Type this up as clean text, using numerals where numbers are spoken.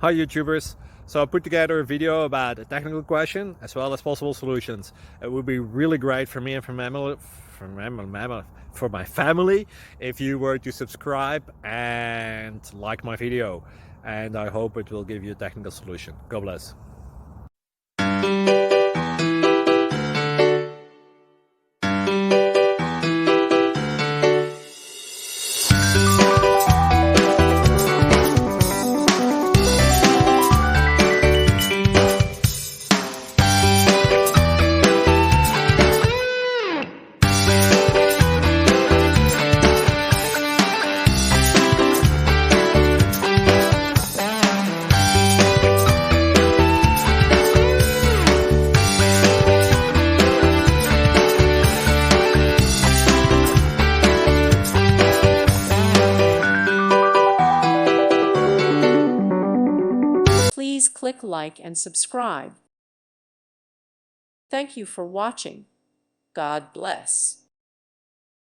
Hi YouTubers! So I put together a video about a technical question as well as possible solutions. It would be really great for me and for my family if you were to subscribe and like my video, and I hope it will give you a technical solution. God bless. Please click like and subscribe. Thank you for watching. God bless.